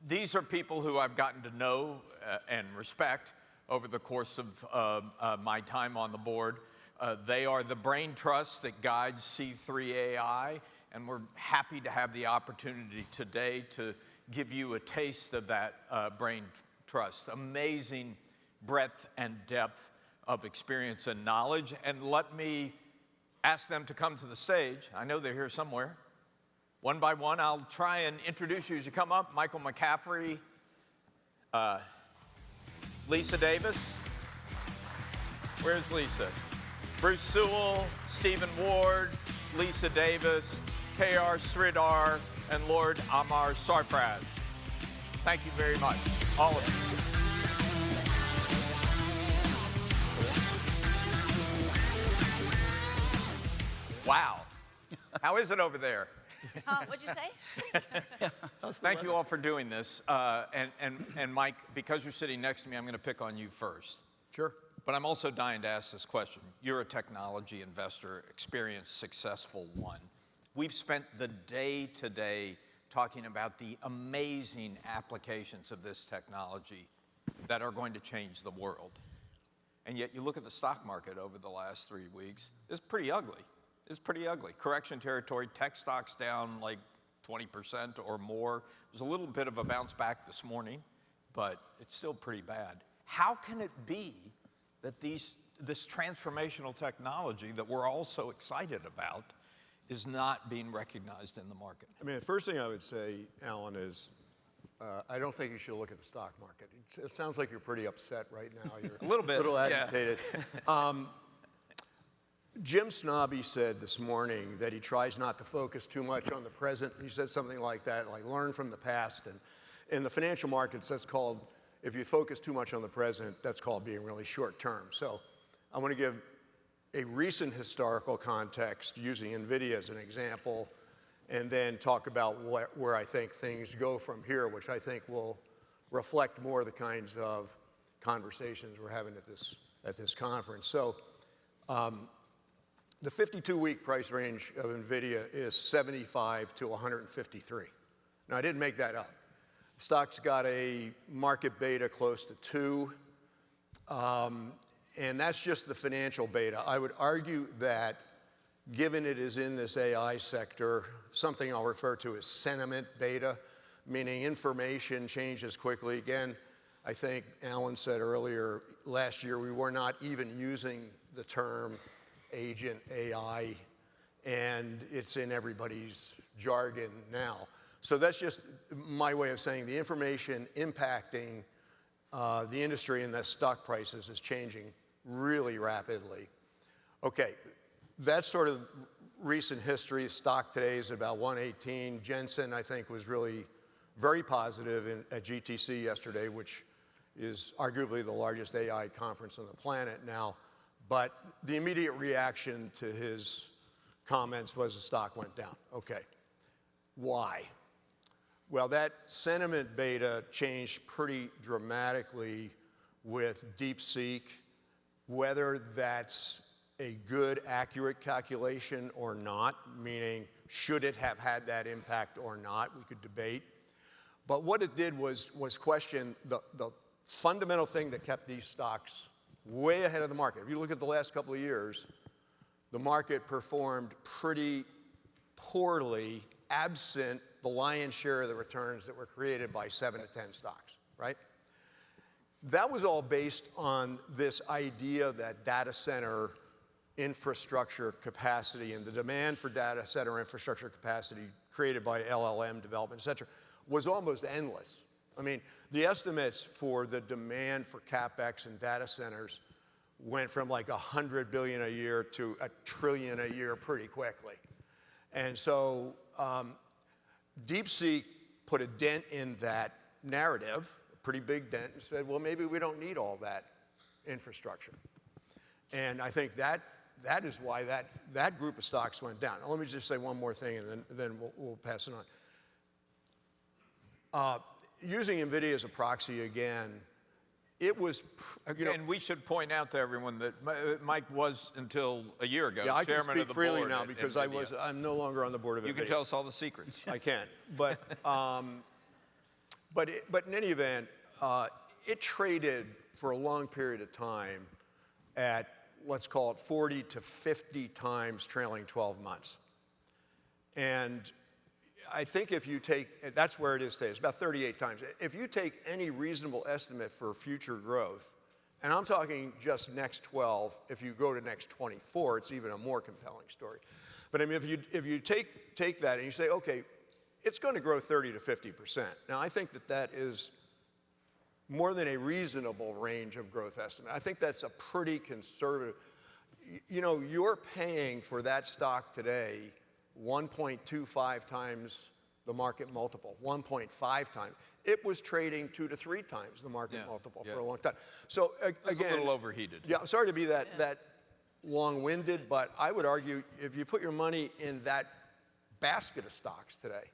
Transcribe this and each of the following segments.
These are people who I've gotten to know and respect over the course of my time on the board. They are the brain trust that guides C3 AI, and we're happy to have the opportunity today to give you a taste of that brain trust. Amazing breadth and depth of experience and knowledge. And let me ask them to come to the stage. I know they're here somewhere. One by one, I'll try and introduce you as you come up. Michael McCaffery, Lisa Davis. Where's Lisa? Bruce Sewell, Stephen Ward, Lisa Davis, K.R. Sridhar, and Lord Amar Sarfraz. Thank you very much, all of you. Wow. How is it over there? What'd you say? Thank you all for doing this. And Mike, because you're sitting next to me, I'm going to pick on you first. Sure. But I'm also dying to ask this question. You're a technology investor, experienced, successful one. We've spent the day today talking about the amazing applications of this technology that are going to change the world. And yet you look at the stock market over the last 3 weeks, it's pretty ugly. It's pretty ugly. Correction territory, tech stocks down like 20% or more. There's a little bit of a bounce back this morning, but it's still pretty bad. How can it be that this transformational technology that we're all so excited about is not being recognized in the market? I mean, the first thing I would say, Alan, is I don't think you should look at the stock market. It sounds like you're pretty upset right now. You're a little bit, a little agitated. Yeah. Jim Snobby said this morning that he tries not to focus too much on the present. He said something like that, like learn from the past. And in the financial markets, that's called, if you focus too much on the present, that's called being really short term. So I want to give a recent historical context using NVIDIA as an example, and then talk about where I think things go from here, which I think will reflect more of the kinds of conversations we're having at this conference. So the 52-week price range of NVIDIA is 75 to 153. Now, I didn't make that up. The stock's got a market beta close to 2, and that's just the financial beta. I would argue that given it is in this AI sector, something I'll refer to as sentiment beta, meaning information changes quickly. Again, I think Alan said earlier, last year we were not even using the term agent AI, and it's in everybody's jargon now. So that's just my way of saying the information impacting the industry and the stock prices is changing really rapidly. Okay, that's sort of recent history. Stock today is about 118. Jensen, I think, was really very positive at GTC yesterday, which is arguably the largest AI conference on the planet now. But the immediate reaction to his comments was the stock went down. Okay, why? Well, that sentiment beta changed pretty dramatically with DeepSeek. Whether that's a good, accurate calculation or not, meaning should it have had that impact or not, we could debate. But what it did was question the fundamental thing that kept these stocks way ahead of the market. If you look at the last couple of years, the market performed pretty poorly absent the lion's share of the returns that were created by 7 to 10 stocks, right? That was all based on this idea that data center infrastructure capacity and the demand for data center infrastructure capacity created by LLM development, et cetera, was almost endless. I mean, the estimates for the demand for CapEx and data centers went from like $100 billion a year to $1 trillion a year pretty quickly. And so DeepSeek put a dent in that narrative, a pretty big dent, and said, well, maybe we don't need all that infrastructure. And I think that is why that group of stocks went down. Now, let me just say one more thing, and then we'll pass it on. Using NVIDIA as a proxy again, it was, and we should point out to everyone that Mike was until a year ago yeah, chairman of the board. I can speak freely now because I'm no longer on the board of NVIDIA. You can tell us all the secrets. I can, but But in any event, it traded for a long period of time at, let's call it 40 to 50 times trailing 12 months. And I think if you take, that's where it is today, it's about 38 times. If you take any reasonable estimate for future growth, and I'm talking just next 12, if you go to next 24, it's even a more compelling story. But I mean, if you take that and you say, okay, it's going to grow 30 to 50%. Now, I think that is more than a reasonable range of growth estimate. I think that's a pretty conservative. You know, you're paying for that stock today 1.25 times the market multiple, 1.5 times. It was trading 2 to 3 times the market multiple for a long time. So again, a little overheated. Yeah, I'm sorry to be that long-winded, but I would argue if you put your money in that basket of stocks today,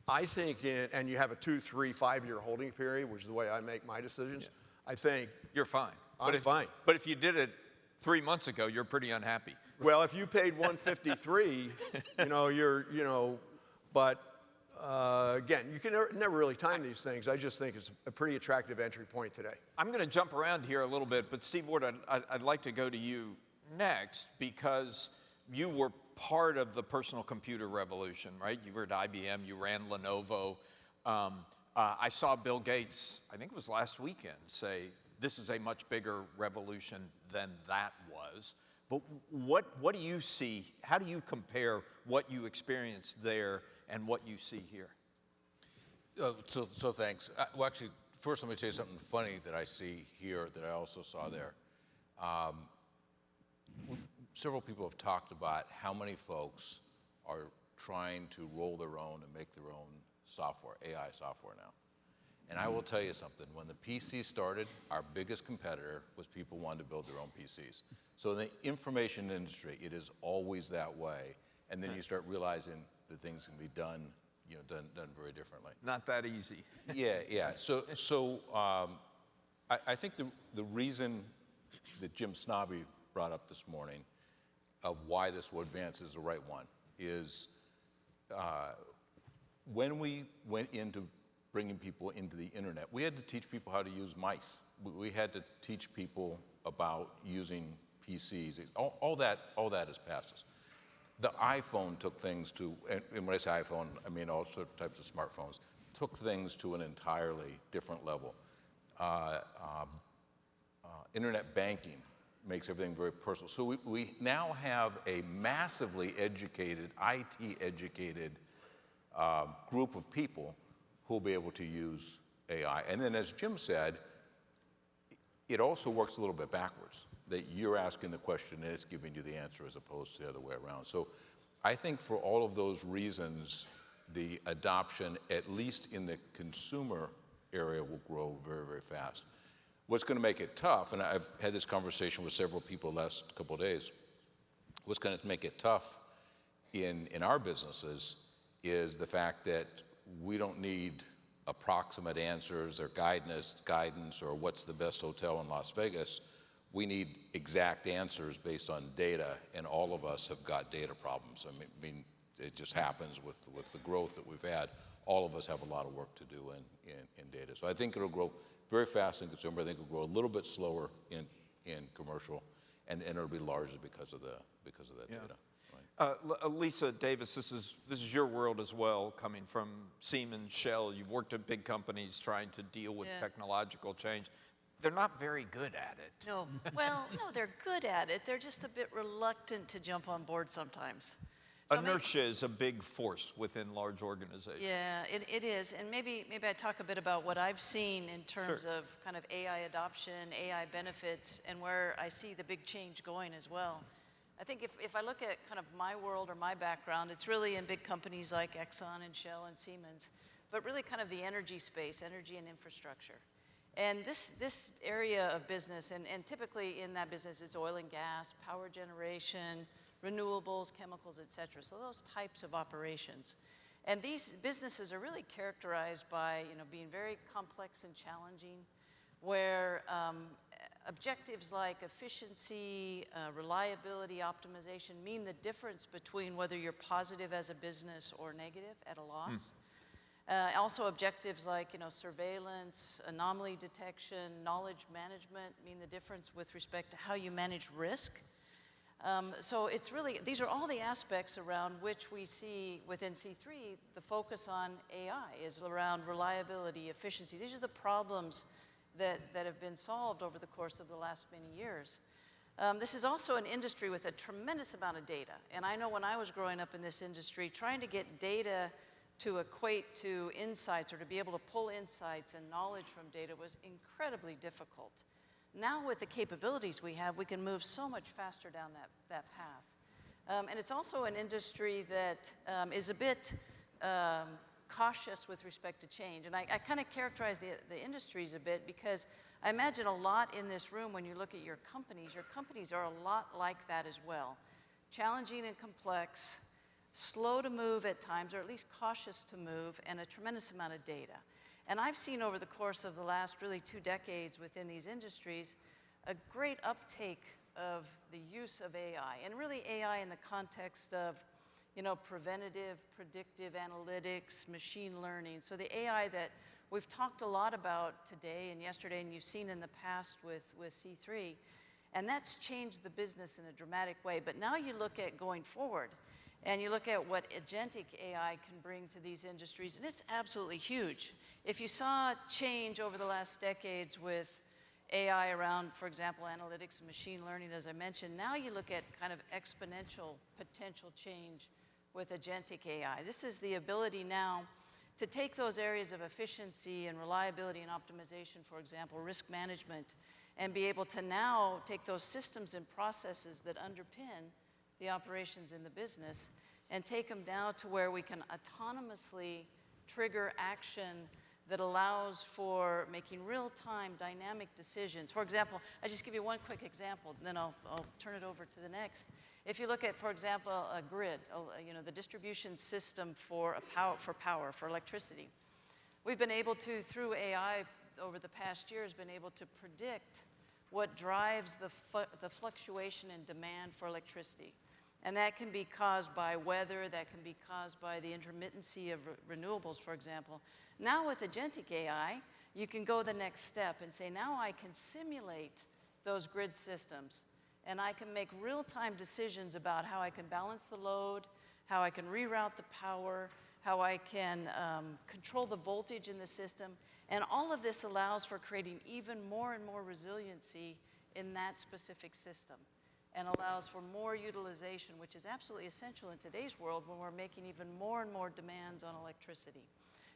I think and you have a 2, 3, 5-year holding period, which is the way I make my decisions, I think You're fine. I'm fine. But if you did it 3 months ago, you're pretty unhappy. Well, if you paid 153, but again, you can never really time these things. I just think it's a pretty attractive entry point today. I'm going to jump around here a little bit, but Steve Ward, I'd like to go to you next because you were part of the personal computer revolution, right? You were at IBM, you ran Lenovo. I saw Bill Gates, I think it was last weekend, say this is a much bigger revolution than that was. But what do you see? How do you compare what you experienced there and what you see here? So thanks. Well, actually, first let me tell you something funny that I see here that I also saw there. Several people have talked about how many folks are trying to roll their own and make their own software, AI software now. And I will tell you something, when the PC started, our biggest competitor was people wanting to build their own PCs. So in the information industry, it is always that way. And then you start realizing that things can be done very differently. Not that easy. Yeah. So I think the reason that Jim Snobby brought up this morning of why this will advance is the right one is when we went into bringing people into the internet, we had to teach people how to use mice. We had to teach people about using PCs. All that has passed us. The iPhone took things to, and when I say iPhone, I mean all sorts of types of smartphones, took things to an entirely different level. Internet banking makes everything very personal. So we now have a massively educated, IT-educated group of people who will be able to use AI. And then as Jim said, it also works a little bit backwards, that you're asking the question and it's giving you the answer as opposed to the other way around. So I think for all of those reasons, the adoption, at least in the consumer area, will grow very, very fast. What's going to make it tough, and I've had this conversation with several people the last couple of days, what's going to make it tough in our businesses is the fact that we don't need approximate answers or guidance or what's the best hotel in Las Vegas. We need exact answers based on data, and all of us have got data problems. I mean it just happens with the growth that we've had. All of us have a lot of work to do in data. So I think it'll grow very fast in consumer. I think it'll grow a little bit slower in commercial, and it'll be largely because of that data. Lisa Davis, this is your world as well, coming from Siemens, Shell. You've worked at big companies trying to deal with technological change. They're not very good at it. No, well, no, they're good at it. They're just a bit reluctant to jump on board sometimes. So Inertia is a big force within large organizations. Yeah, it is. And maybe I talk a bit about what I've seen in terms of kind of AI adoption, AI benefits, and where I see the big change going as well. I think if I look at kind of my world or my background, it's really in big companies like Exxon and Shell and Siemens, but really kind of the energy space, energy and infrastructure. And this area of business, and typically in that business, it's oil and gas, power generation, renewables, chemicals, et cetera. So those types of operations. And these businesses are really characterized by being very complex and challenging, where objectives like efficiency, reliability, optimization mean the difference between whether you're positive as a business or negative at a loss. Also objectives like, surveillance, anomaly detection, knowledge management mean the difference with respect to how you manage risk. So it's really, these are all the aspects around which we see within C3, the focus on AI is around reliability, efficiency. These are the problems that have been solved over the course of the last many years. This is also an industry with a tremendous amount of data. And I know when I was growing up in this industry, trying to get data to equate to insights or to be able to pull insights and knowledge from data was incredibly difficult. Now with the capabilities we have, we can move so much faster down that path. And it's also an industry that is a bit cautious with respect to change. And I kind of characterize the industries a bit because I imagine a lot in this room when you look at your companies are a lot like that as well. Challenging and complex, slow to move at times, or at least cautious to move, and a tremendous amount of data. And I've seen over the course of the last really 2 decades within these industries a great uptake of the use of AI, and really AI in the context of preventative, predictive analytics, machine learning. So the AI that we've talked a lot about today and yesterday, and you've seen in the past with C3, and that's changed the business in a dramatic way. But now you look at going forward, and you look at what agentic AI can bring to these industries, and it's absolutely huge. If you saw change over the last decades with AI around, for example, analytics and machine learning, as I mentioned, now you look at kind of exponential potential change with agentic AI. This is the ability now to take those areas of efficiency and reliability and optimization, for example, risk management, and be able to now take those systems and processes that underpin the operations in the business and take them down to where we can autonomously trigger action that allows for making real-time dynamic decisions. For example, I'll just give you one quick example, then I'll turn it over to the next. If you look at, for example, a grid, the distribution system for power, for electricity, we've been able to, through AI over the past years, been able to predict what drives the fluctuation in demand for electricity. And that can be caused by weather, that can be caused by the intermittency of renewables, for example. Now with agentic AI, you can go the next step and say, now I can simulate those grid systems, and I can make real-time decisions about how I can balance the load, how I can reroute the power, how I can control the voltage in the system. And all of this allows for creating even more and more resiliency in that specific system, and allows for more utilization, which is absolutely essential in today's world when we're making even more and more demands on electricity.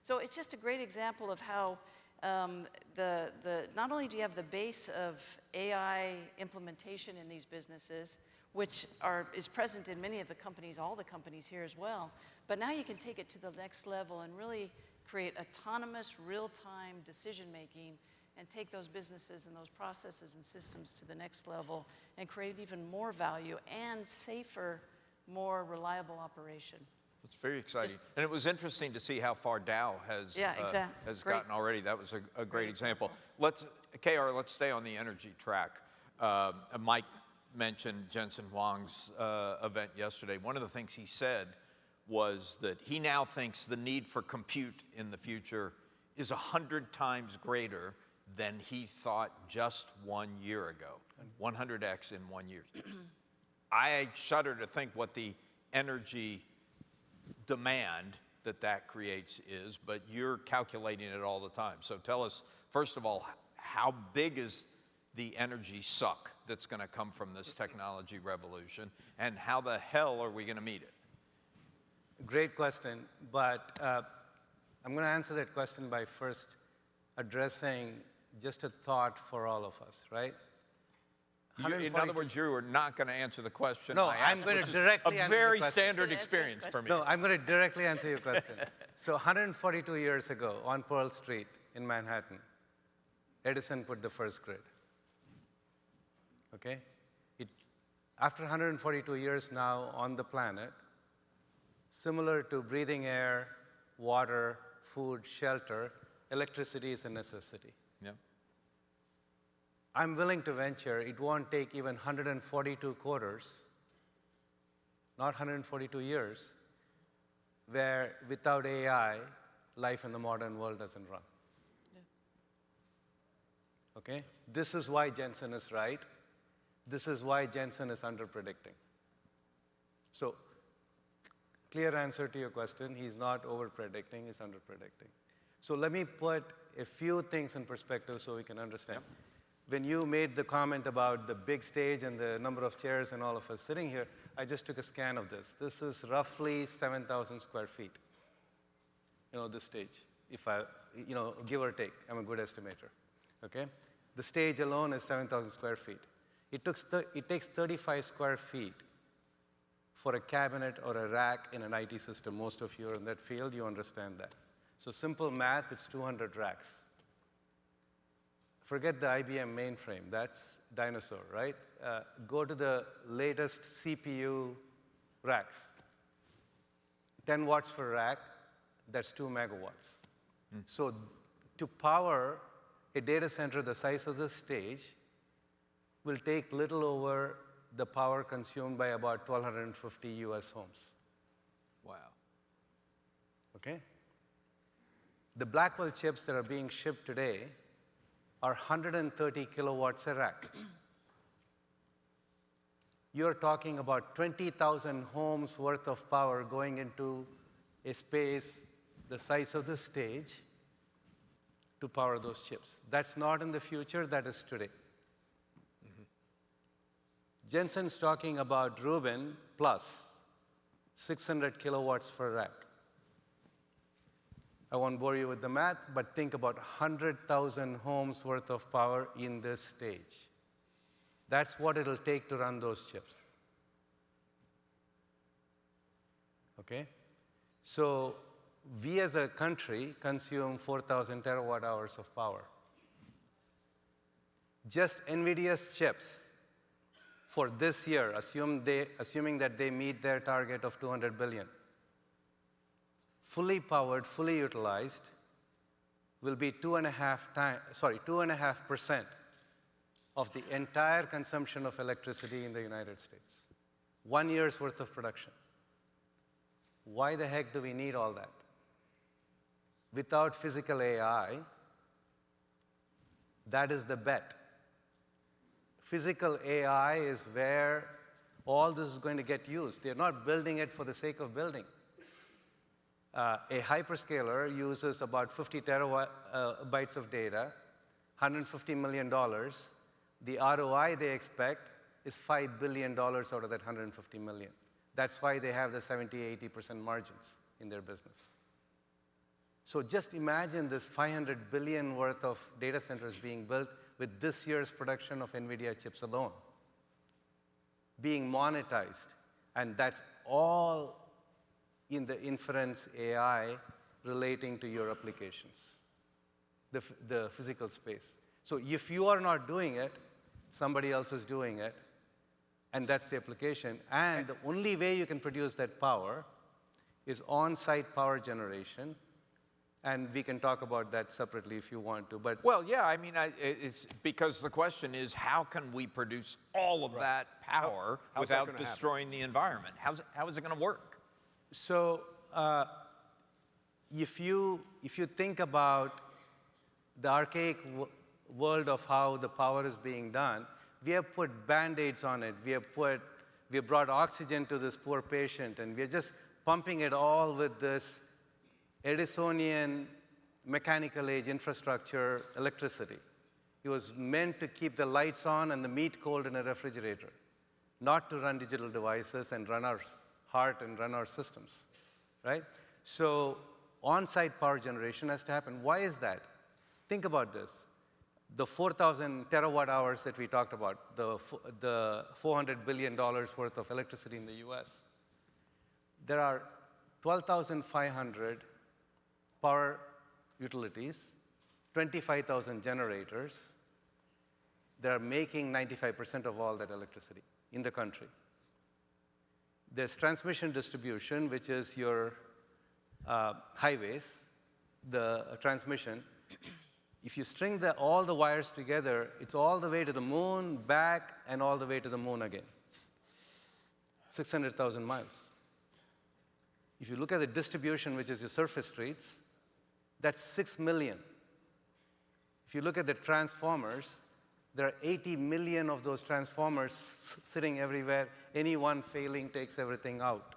So it's just a great example of how not only do you have the base of AI implementation in these businesses, which is present in many of the companies, all the companies here as well, but now you can take it to the next level and really create autonomous, real-time decision-making and take those businesses and those processes and systems to the next level and create even more value and safer, more reliable operation. It's very exciting. And it was interesting to see how far Dow has gotten already. That was a great example. KR, let's stay on the energy track. Mike mentioned Jensen Huang's event yesterday. One of the things he said was that he now thinks the need for compute in the future is 100 times greater than he thought just 1 year ago, 100x in 1 year. I shudder to think what the energy demand that creates is, but you're calculating it all the time. So tell us, first of all, how big is the energy suck that's going to come from this technology revolution, and how the hell are we going to meet it? Great question, but I'm going to answer that question by first addressing just a thought for all of us, right? In other words, you are not going to answer the question. No, I'm going to directly answer the question. A very standard experience for me. No, I'm going to directly answer your question. So 142 years ago on Pearl Street in Manhattan, Edison put the first grid. Okay? After 142 years now on the planet, similar to breathing air, water, food, shelter, electricity is a necessity. Yeah. I'm willing to venture it won't take even 142 quarters, not 142 years, where without AI, life in the modern world doesn't run. Okay? This is why Jensen is right. This is why Jensen is under-predicting. So, clear answer to your question, he's not over-predicting, he's under-predicting. So let me put a few things in perspective so we can understand. When you made the comment about the big stage and the number of chairs and all of us sitting here, I just took a scan of this. This is roughly 7,000 square feet, this stage, if I, give or take. I'm a good estimator, okay? The stage alone is 7,000 square feet. It takes 35 square feet for a cabinet or a rack in an IT system. Most of you are in that field, you understand that. So simple math, it's 200 racks. Forget the IBM mainframe, that's dinosaur, right? Go to the latest CPU racks. 10 watts per rack, that's 2 megawatts. So to power a data center the size of this stage will take little over the power consumed by about 1,250 US homes. Wow. Okay? The Blackwell chips that are being shipped today are 130 kilowatts a rack. You're talking about 20,000 homes worth of power going into a space the size of the stage to power those chips. That's not in the future, that is today. Jensen's talking about Rubin plus 600 kilowatts per rack. I won't bore you with the math, but think about 100,000 homes worth of power in this stage. That's what it'll take to run those chips. Okay? So we as a country consume 4,000 terawatt hours of power. Just NVIDIA's chips for this year, assuming that they meet their target of 200 billion, fully powered, fully utilized, will be 2.5% of the entire consumption of electricity in the United States. 1 year's worth of production. Why the heck do we need all that? Without physical AI, that is the bet. Physical AI is where all this is going to get used. They're not building it for the sake of building. A hyperscaler uses about 50 terabytes of data, $150 million. The ROI they expect is $5 billion out of that 150 million. That's why they have the 70-80% margins in their business. So just imagine this 500 billion worth of data centers being built with this year's production of NVIDIA chips alone, being monetized. And that's all in the inference AI relating to your applications, the physical space. So if you are not doing it, somebody else is doing it, and that's the application. And the only way you can produce that power is on-site power generation. And we can talk about that separately if you want to. But Well, yeah, I mean, it's because the question is, how can we produce all of that power how's that without gonna happen? destroying the environment? How is it going to work? so if you think about the archaic world of how the power is being done, we have put Band-Aids on it. We have brought oxygen to this poor patient, and we are just pumping it all with this Edisonian mechanical age infrastructure electricity. It was meant to keep the lights on and the meat cold in a refrigerator, not to run digital devices and run our heart and run our systems, right? So on-site power generation has to happen. Why is that? Think about this. The 4,000 terawatt hours that we talked about, the $400 billion worth of electricity in the US, there are 12,500 power utilities, 25,000 generators that are making 95% of all that electricity in the country. There's transmission distribution, which is your highways, the transmission. If you string all the wires together, it's all the way to the moon, back, and all the way to the moon again. 600,000 miles. If you look at the distribution, which is your surface streets, That's 6 million. If you look at the transformers, there are 80 million of those transformers sitting everywhere. Any one failing takes everything out.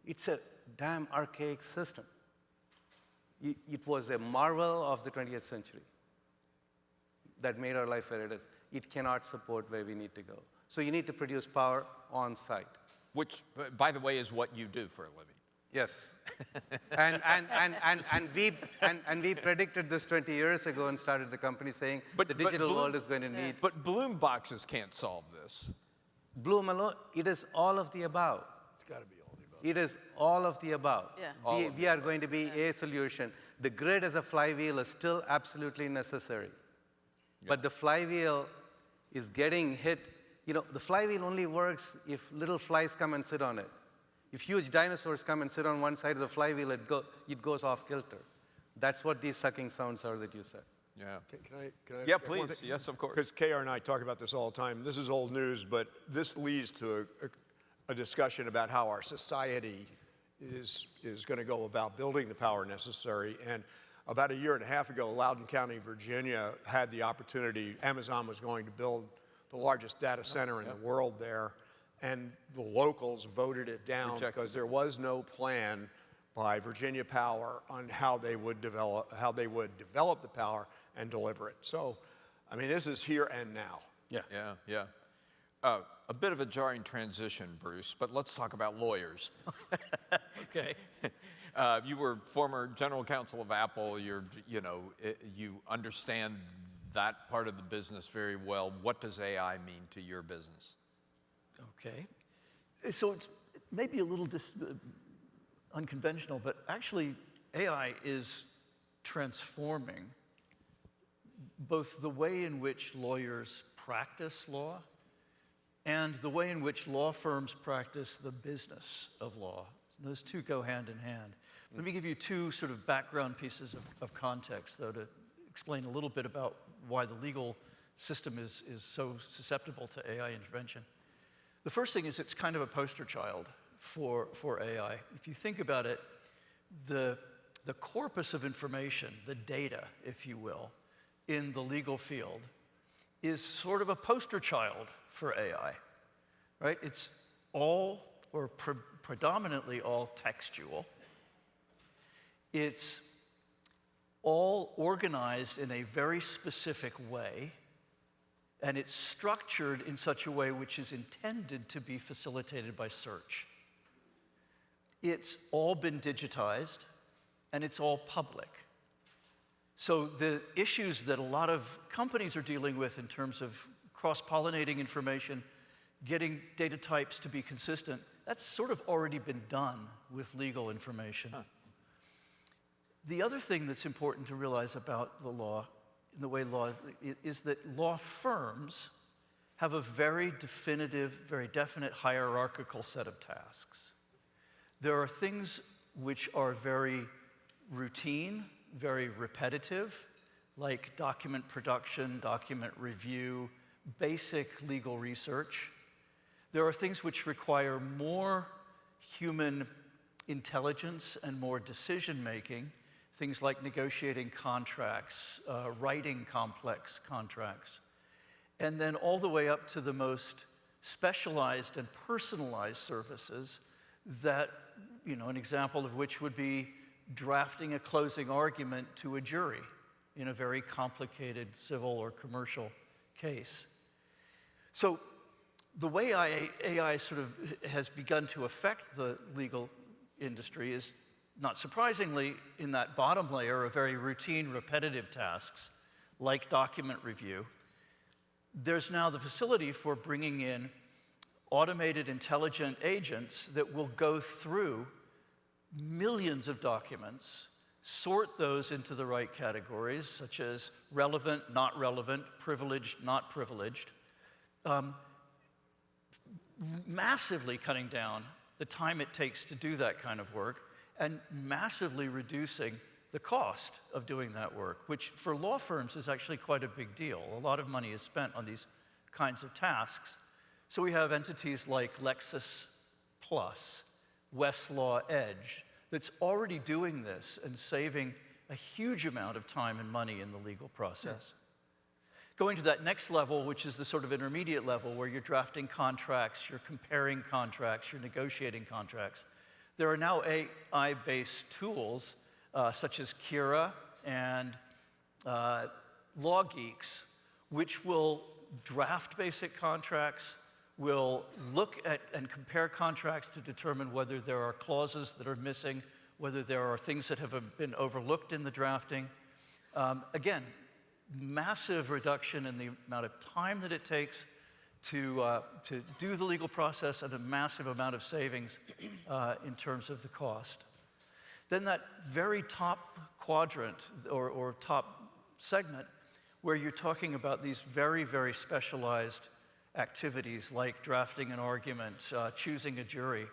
It's a damn archaic system. It was a marvel of the 20th century that made our life where it is. It cannot support where we need to go. So you need to produce power on site. Which, by the way, is what you do for a living. Yes. and we predicted this 20 years ago and started the company saying the digital world is going to need. But Bloom boxes can't solve this. Bloom alone, it is all of the above. It's got to be all the above. It is all of the above. Yeah. We are going to be a solution. The grid as a flywheel is still absolutely necessary. But the flywheel is getting hit. You know, the flywheel only works if little flies come and sit on it. If huge dinosaurs come and sit on one side of the flywheel, it goes off kilter. That's what these sucking sounds are that you said. Yeah. Can I Yeah, please. Yes, of course. Because KR and I talk about this all the time. This is old news, but this leads to a discussion about how our society is going to go about building the power necessary. And about a year and a half ago, Loudoun County, Virginia, had the opportunity. Amazon was going to build the largest data center in the world there, and the locals voted it down because there was no plan by Virginia Power on how they would develop the power and deliver it. So, I mean, this is here and now. Yeah. A bit of a jarring transition, Bruce, but let's talk about lawyers. Okay. You were former general counsel of Apple. You understand that part of the business very well. What does AI mean to your business? Okay. So it's maybe a little unconventional, but actually AI is transforming both the way in which lawyers practice law and the way in which law firms practice the business of law. Those two go hand in hand. Let me give you two sort of background pieces of context, though, to explain a little bit about why the legal system is so susceptible to AI intervention. The first thing is it's kind of a poster child for AI. If you think about it, the corpus of information, the data, if you will, in the legal field is sort of a poster child for AI, right? It's all, or predominantly all textual. It's all organized in a very specific way, and it's structured in such a way which is intended to be facilitated by search. It's all been digitized, and it's all public. So the issues that a lot of companies are dealing with in terms of cross-pollinating information, getting data types to be consistent, that's sort of already been done with legal information. The other thing that's important to realize about the law, the way law is that law firms have a very definitive, very definite hierarchical set of tasks. There are things which are very routine, very repetitive, like document production, document review, basic legal research. There are things which require more human intelligence and more decision-making, things like negotiating contracts, writing complex contracts, and then all the way up to the most specialized and personalized services that, an example of which would be drafting a closing argument to a jury in a very complicated civil or commercial case. So the way AI sort of has begun to affect the legal industry is, not surprisingly, in that bottom layer of very routine, repetitive tasks, like document review. There's now the facility for bringing in automated intelligent agents that will go through millions of documents, sort those into the right categories, such as relevant, not relevant, privileged, not privileged, massively cutting down the time it takes to do that kind of work, and massively reducing the cost of doing that work, which for law firms is actually quite a big deal. A lot of money is spent on these kinds of tasks. So we have entities like Lexis Plus, Westlaw Edge, that's already doing this and saving a huge amount of time and money in the legal process. Going to that next level, which is the sort of intermediate level where you're drafting contracts, you're comparing contracts, you're negotiating contracts, there are now AI-based tools such as Kira and LawGeeks, which will draft basic contracts, will look at and compare contracts to determine whether there are clauses that are missing, whether there are things that have been overlooked in the drafting. Again, massive reduction in the amount of time that it takes to do the legal process and a massive amount of savings in terms of the cost. Then that very top quadrant or top segment where you're talking about these very, very specialized activities like drafting an argument, choosing a jury.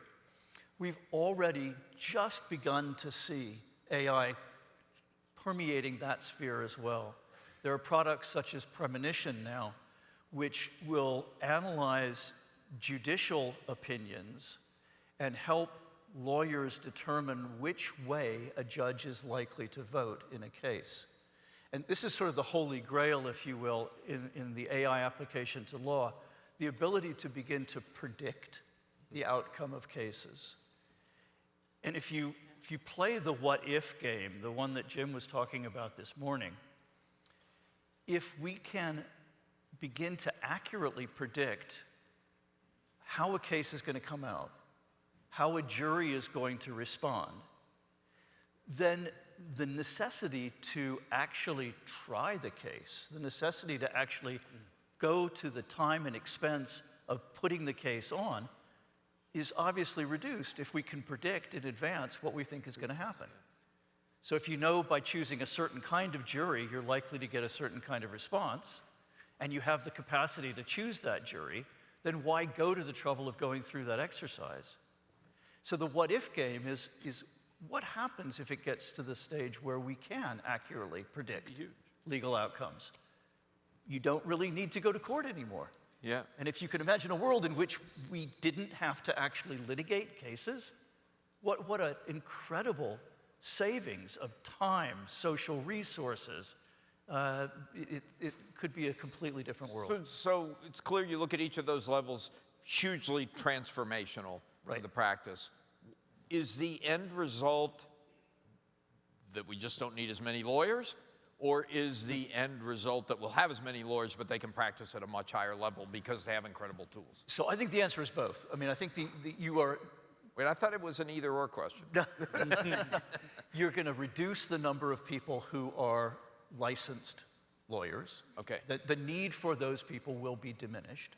We've already just begun to see AI permeating that sphere as well. There are products such as Premonition now, which will analyze judicial opinions and help lawyers determine which way a judge is likely to vote in a case. And this is sort of the holy grail, if you will, in the AI application to law, the ability to begin to predict the outcome of cases. And if you play the what-if game, the one that Jim was talking about this morning, if we can begin to accurately predict how a case is going to come out, how a jury is going to respond, then the necessity to actually try the case, the necessity to actually go to the time and expense of putting the case on is obviously reduced if we can predict in advance what we think is going to happen. So if you know by choosing a certain kind of jury, you're likely to get a certain kind of response, and you have the capacity to choose that jury, then why go to the trouble of going through that exercise? So the what-if game is what happens if it gets to the stage where we can accurately predict legal outcomes? You don't really need to go to court anymore. Yeah. And if you can imagine a world in which we didn't have to actually litigate cases, what an incredible savings of time, social resources. It could be a completely different world. So it's clear you look at each of those levels, hugely transformational for the practice. Is the end result that we just don't need as many lawyers? Or is the end result that we'll have as many lawyers, but they can practice at a much higher level because they have incredible tools? So I think the answer is both. I mean, I think you are... Wait, I thought it was an either-or question. You're going to reduce the number of people who are licensed lawyers. Okay. The need for those people will be diminished.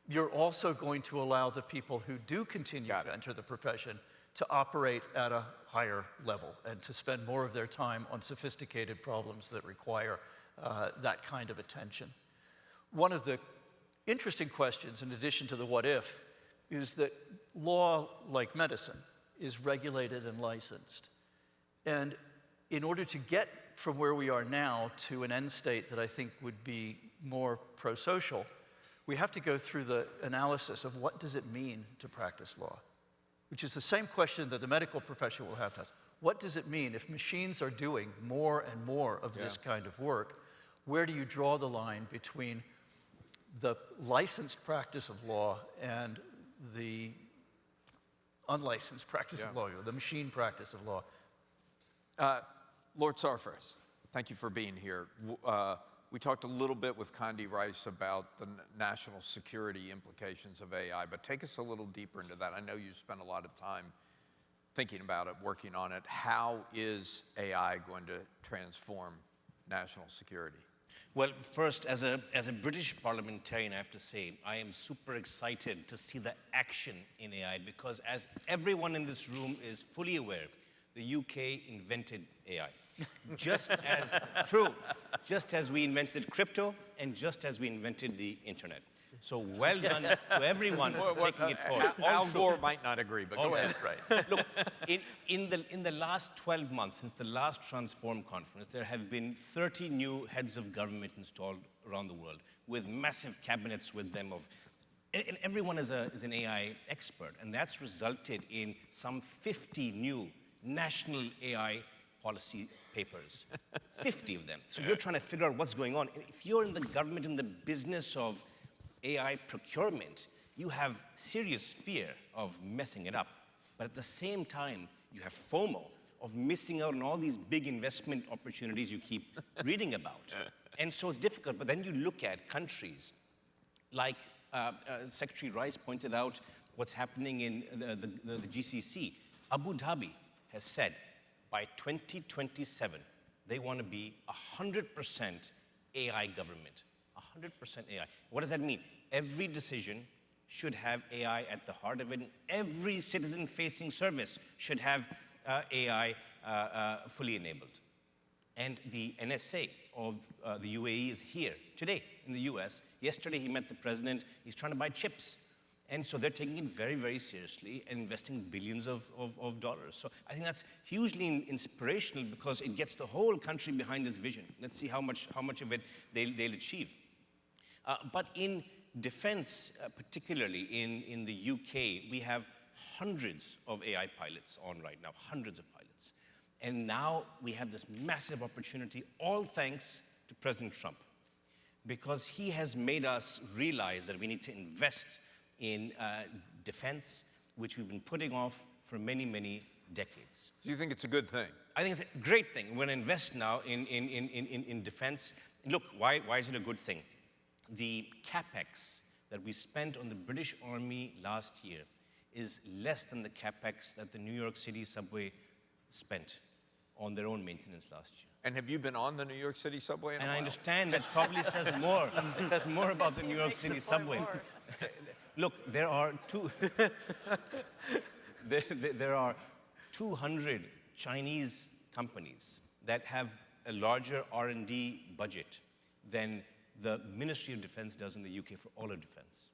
You're also going to allow the people who do continue to enter the profession to operate at a higher level and to spend more of their time on sophisticated problems that require that kind of attention. One of the interesting questions, in addition to the what if, is that law, like medicine, is regulated and licensed. And in order to get from where we are now to an end state that I think would be more pro-social, we have to go through the analysis of what does it mean to practice law, which is the same question that the medical profession will have to ask. What does it mean if machines are doing more and more of this kind of work? Where do you draw the line between the licensed practice of law and the unlicensed practice of law, or the machine practice of law? Lord Sarfraz, thank you for being here. We talked a little bit with Condi Rice about the national security implications of AI, but take us a little deeper into that. I know you spent a lot of time thinking about it, working on it. How is AI going to transform national security? Well, first, as a British parliamentarian, I have to say, I am super excited to see the action in AI because as everyone in this room is fully aware, the UK invented AI. Just as we invented crypto and just as we invented the internet. So well done to everyone for taking it forward. Al Gore might not agree, but go ahead. Right. Look, in the last 12 months, since the last Transform conference, there have been 30 new heads of government installed around the world with massive cabinets with them and everyone is an AI expert. And that's resulted in some 50 new national AI policy papers, 50 of them. So you're trying to figure out what's going on. And if you're in the government in the business of AI procurement, you have serious fear of messing it up. But at the same time, you have FOMO of missing out on all these big investment opportunities you keep reading about. And so it's difficult. But then you look at countries like Secretary Rice pointed out what's happening in the GCC. Abu Dhabi has said by 2027, they want to be 100% AI government. 100% AI. What does that mean? Every decision should have AI at the heart of it, and every citizen-facing service should have AI fully enabled. And the NSA of the UAE is here today in the US. Yesterday he met the president. He's trying to buy chips. And so they're taking it very, very seriously and investing billions of dollars. So I think that's hugely inspirational because it gets the whole country behind this vision. Let's see how much of it they'll achieve. But in defense, particularly in the UK, we have hundreds of AI pilots on right now, hundreds of pilots. And now we have this massive opportunity, all thanks to President Trump, because he has made us realize that we need to invest in defense, which we've been putting off for many, many decades. Do you think it's a good thing? I think it's a great thing. We're going to invest now in defense. Look, why is it a good thing? The capex that we spent on the British Army last year is less than the capex that the New York City subway spent on their own maintenance last year. And have you been on the New York City subway in a And while? I understand that probably says more. It says more about the New York City subway. Look, there are 200 Chinese companies that have a larger R&D budget than the Ministry of Defense does in the UK for all of defense.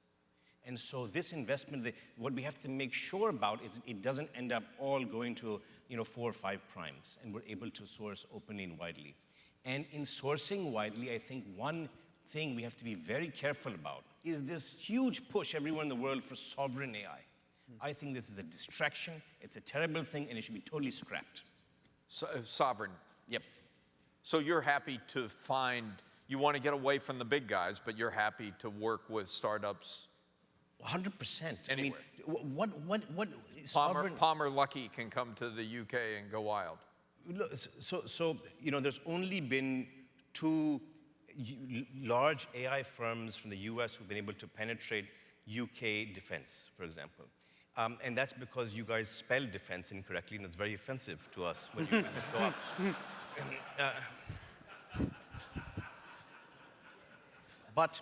And so this investment, what we have to make sure about is it doesn't end up all going to 4 or 5 primes, and we're able to source openly and widely. And in sourcing widely, I think one thing we have to be very careful about is this huge push everywhere in the world for sovereign AI. I think this is a distraction, it's a terrible thing, and it should be totally scrapped. So, sovereign. Yep. So you're happy to find, you want to get away from the big guys, but you're happy to work with startups? 100%. Anywhere. I mean, what sovereign... Palmer Luckey can come to the UK and go wild. Look, so there's only been 2 large AI firms from the US who've been able to penetrate UK defense, for example. And that's because you guys spell defense incorrectly, and it's very offensive to us when you show up. But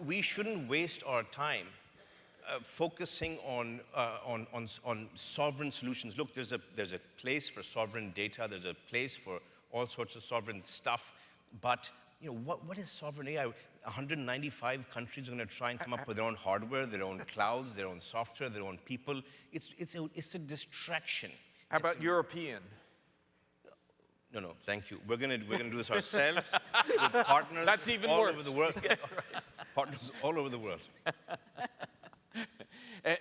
we shouldn't waste our time focusing on sovereign solutions. Look, there's a place for sovereign data. There's a place for all sorts of sovereign stuff. But what is sovereign AI? 195 countries are going to try and come up with their own hardware, their own clouds, their own software, their own people. It's a distraction. How about European? No, thank you. We're gonna do this ourselves with partners That's even all worse. over the world. Yeah, right. Partners all over the world.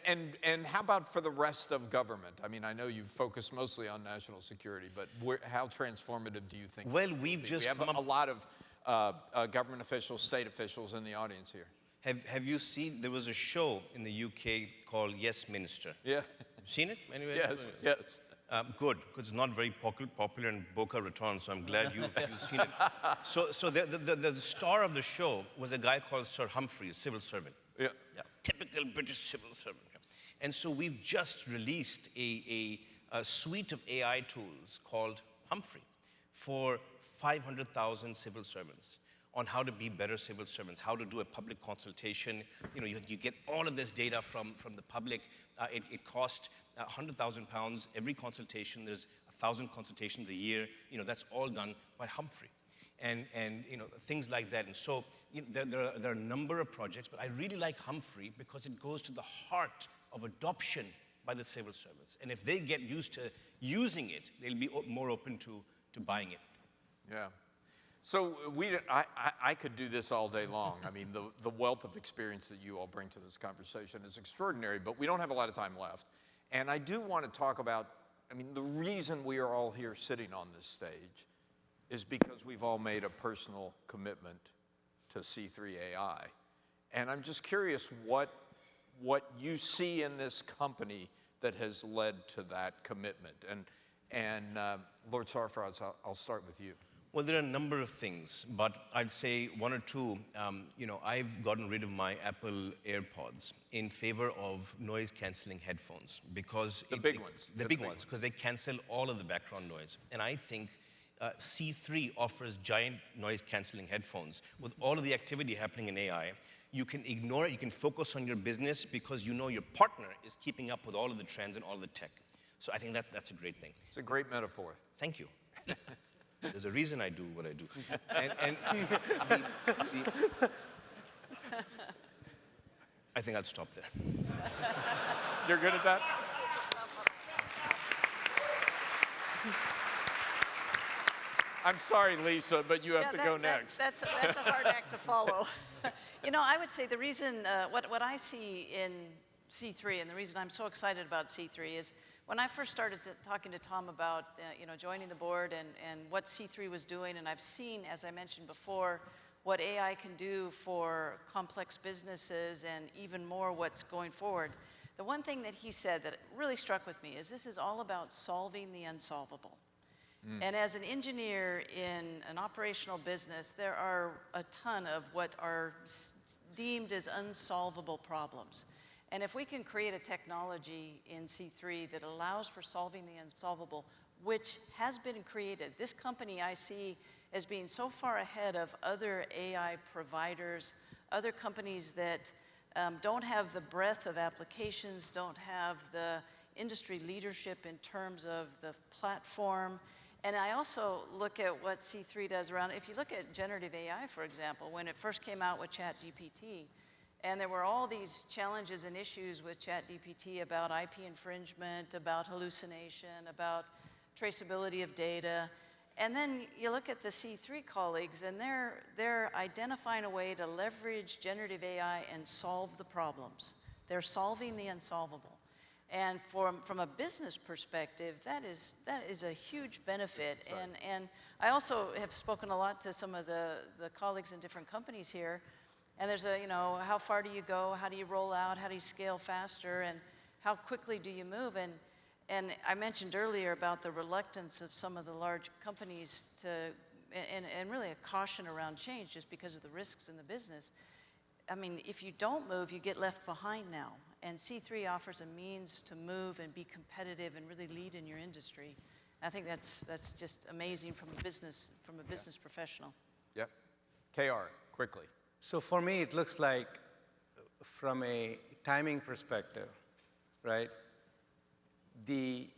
And how about for the rest of government? I mean, I know you've focused mostly on national security, but how transformative do you think? Well, we've just we have come a up. lot of government officials, state officials in the audience here. Have you seen? There was a show in the UK called Yes Minister. Yeah. Seen it? Anyway. Yes. Good, because it's not very popular in Boca Raton, so I'm glad you've seen it. So the star of the show was a guy called Sir Humphrey, a civil servant. Yeah. Typical British civil servant. And so we've just released a suite of AI tools called Humphrey for 500,000 civil servants on how to be better civil servants, how to do a public consultation. You get all of this data from the public. It costs £100,000 every consultation. There's 1,000 consultations a year. That's all done by Humphrey. And things like that. And so there are a number of projects, but I really like Humphrey because it goes to the heart of adoption by the civil servants. And if they get used to using it, they'll be more open to buying it. Yeah. So I could do this all day long. I mean, the wealth of experience that you all bring to this conversation is extraordinary, but we don't have a lot of time left. And I do want to talk about, the reason we are all here sitting on this stage is because we've all made a personal commitment to C3 AI. And I'm just curious what you see in this company that has led to that commitment. And Lord Sarfraz, I'll start with you. Well, there are a number of things, but I'd say one or two. I've gotten rid of my Apple AirPods in favor of noise-canceling headphones because The big ones, because they cancel all of the background noise. And I think C3 offers giant noise-canceling headphones. With all of the activity happening in AI, you can ignore it, you can focus on your business because you know your partner is keeping up with all of the trends and all of the tech. So I think that's a great thing. It's a great metaphor. Thank you. There's a reason I do what I do. I think I'll stop there. You're good at that? I'm sorry, Lisa, but you have to go next. That's a hard act to follow. I would say the reason, what I see in C3, and the reason I'm so excited about C3 is when I first started talking to Tom about joining the board and what C3 was doing, and I've seen, as I mentioned before, what AI can do for complex businesses and even more what's going forward. The one thing that he said that really struck with me is this is all about solving the unsolvable. And as an engineer in an operational business, there are a ton of what are deemed as unsolvable problems. And if we can create a technology in C3 that allows for solving the unsolvable, which has been created, this company I see as being so far ahead of other AI providers, other companies that don't have the breadth of applications, don't have the industry leadership in terms of the platform. And I also look at what C3 does around, if you look at generative AI, for example, when it first came out with ChatGPT, and there were all these challenges and issues with ChatGPT about IP infringement, about hallucination, about traceability of data. And then you look at the C3 colleagues, and they're identifying a way to leverage generative AI and solve the problems. They're solving the unsolvable. And from a business perspective, that is a huge benefit. And I also have spoken a lot to some of the colleagues in different companies here. And there's how far do you go? How do you roll out? How do you scale faster? And how quickly do you move? And I mentioned earlier about the reluctance of some of the large companies and really a caution around change just because of the risks in the business. I mean, if you don't move, you get left behind now. And C3 offers a means to move and be competitive and really lead in your industry. I think that's just amazing from a business professional. Yep. KR, quickly. So for me, it looks like, from a timing perspective, right, the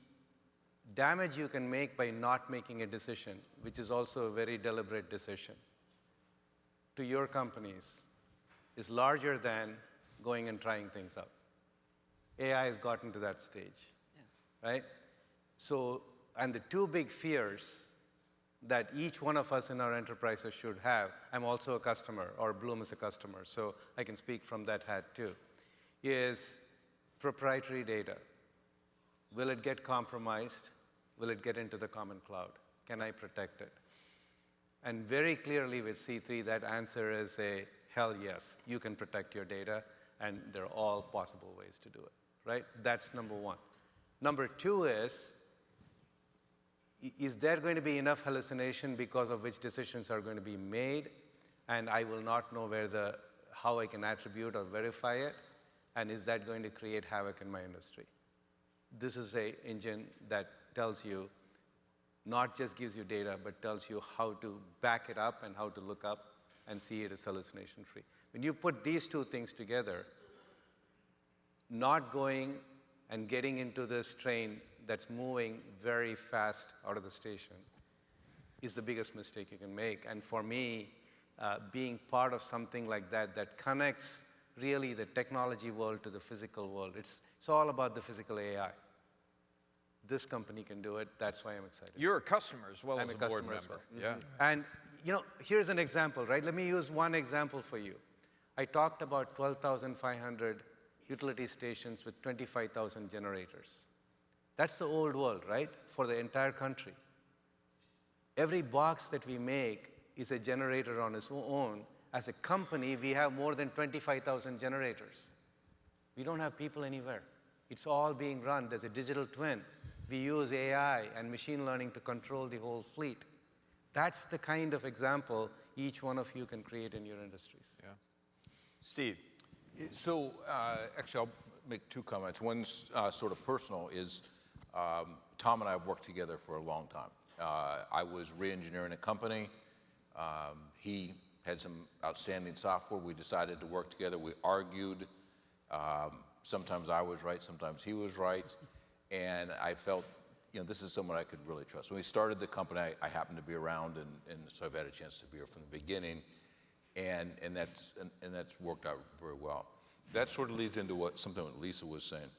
damage you can make by not making a decision, which is also a very deliberate decision, to your companies is larger than going and trying things out. AI has gotten to that stage, right? So, and the two big fears that each one of us in our enterprises should have, I'm also a customer, or Bloom is a customer, so I can speak from that hat too, is proprietary data. Will it get compromised? Will it get into the common cloud? Can I protect it? And very clearly with C3, that answer is a hell yes. You can protect your data, and there are all possible ways to do it, right? That's number one. Number two is there going to be enough hallucination because of which decisions are going to be made, and I will not know how I can attribute or verify it, and is that going to create havoc in my industry? This is an engine that tells you, not just gives you data, but tells you how to back it up and how to look up and see it as hallucination-free. When you put these two things together, not going and getting into this train that's moving very fast out of the station is the biggest mistake you can make. And for me, being part of something like that that connects really the technology world to the physical world, it's all about the physical AI. This company can do it. That's why I'm excited. You're a customer as well as a board member. Well. Yeah. And here's an example, right? Let me use one example for you. I talked about 12,500 utility stations with 25,000 generators. That's the old world, right? For the entire country. Every box that we make is a generator on its own. As a company, we have more than 25,000 generators. We don't have people anywhere. It's all being run. There's a digital twin. We use AI and machine learning to control the whole fleet. That's the kind of example each one of you can create in your industries. Yeah. Steve. So actually, I'll make two comments. One's sort of personal is Tom and I have worked together for a long time. I was re-engineering a company. He had some outstanding software. We decided to work together. We argued. Sometimes I was right, sometimes he was right. And I felt, this is someone I could really trust. When we started the company, I happened to be around, and so I've had a chance to be here from the beginning. And that's worked out very well. That sort of leads into something that Lisa was saying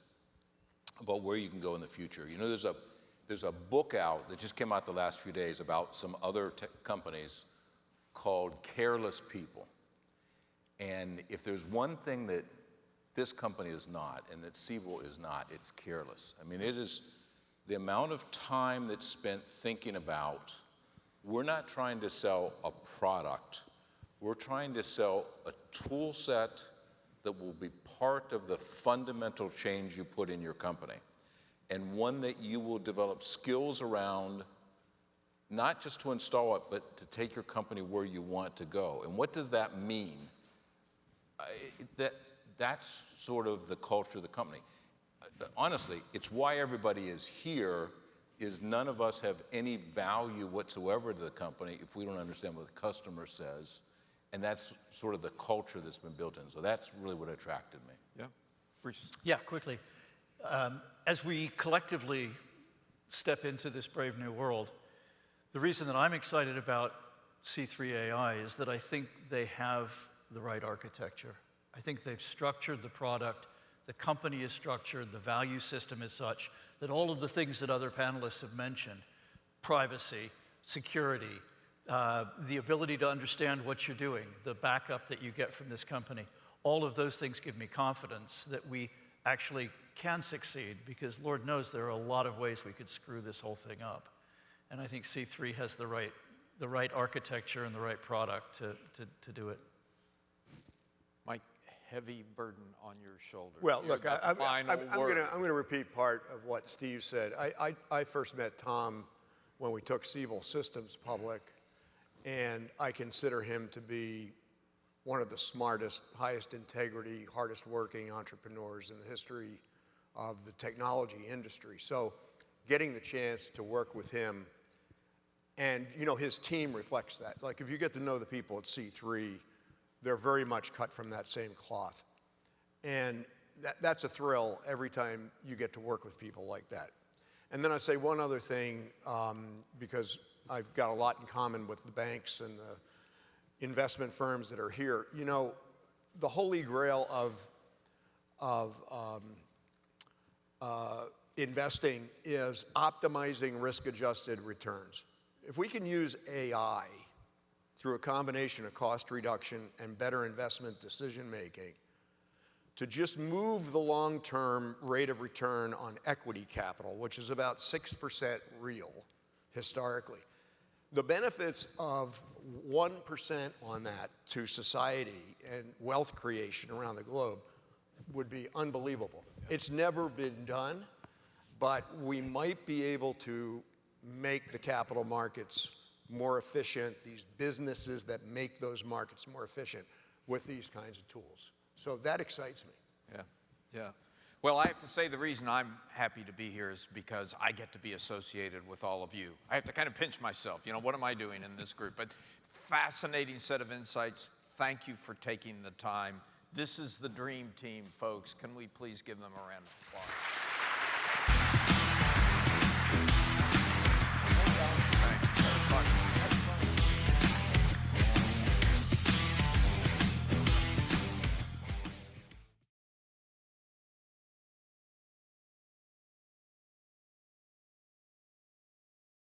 about where you can go in the future. There's a book out that just came out the last few days about some other companies called Careless People. And if there's one thing that this company is not, and that Sewell is not, it's careless. I mean, it is the amount of time that's spent thinking about, we're not trying to sell a product, we're trying to sell a tool set that will be part of the fundamental change you put in your company, and one that you will develop skills around, not just to install it, but to take your company where you want to go. And what does that mean? That's sort of the culture of the company. Honestly, it's why everybody is here, is none of us have any value whatsoever to the company if we don't understand what the customer says. And that's sort of the culture that's been built in. So that's really what attracted me. Yeah. Bruce. Yeah, quickly. As we collectively step into this brave new world, the reason that I'm excited about C3 AI is that I think they have the right architecture. I think they've structured the product, the company is structured, the value system is such that all of the things that other panelists have mentioned, privacy, security, the ability to understand what you're doing, the backup that you get from this company, all of those things give me confidence that we actually can succeed, because Lord knows there are a lot of ways we could screw this whole thing up. And I think C3 has the right architecture and the right product to do it. Mike, heavy burden on your shoulders. Well, You're look, the I'm final word. going to repeat part of what Steve said. I first met Tom when we took Sewell Systems public, and I consider him to be one of the smartest, highest integrity, hardest working entrepreneurs in the history of the technology industry. So getting the chance to work with him, and his team reflects that. Like, if you get to know the people at C3, they're very much cut from that same cloth. And that's a thrill every time you get to work with people like that. And then I say one other thing, because I've got a lot in common with the banks and the investment firms that are here. The holy grail of investing is optimizing risk-adjusted returns. If we can use AI through a combination of cost reduction and better investment decision-making to just move the long-term rate of return on equity capital, which is about 6% real historically, the benefits of 1% on that to society and wealth creation around the globe would be unbelievable. It's never been done, but we might be able to make the capital markets more efficient, these businesses that make those markets more efficient with these kinds of tools. So that excites me. Yeah. Well, I have to say the reason I'm happy to be here is because I get to be associated with all of you. I have to kind of pinch myself. What am I doing in this group? But fascinating set of insights. Thank you for taking the time. This is the dream team, folks. Can we please give them a round of applause?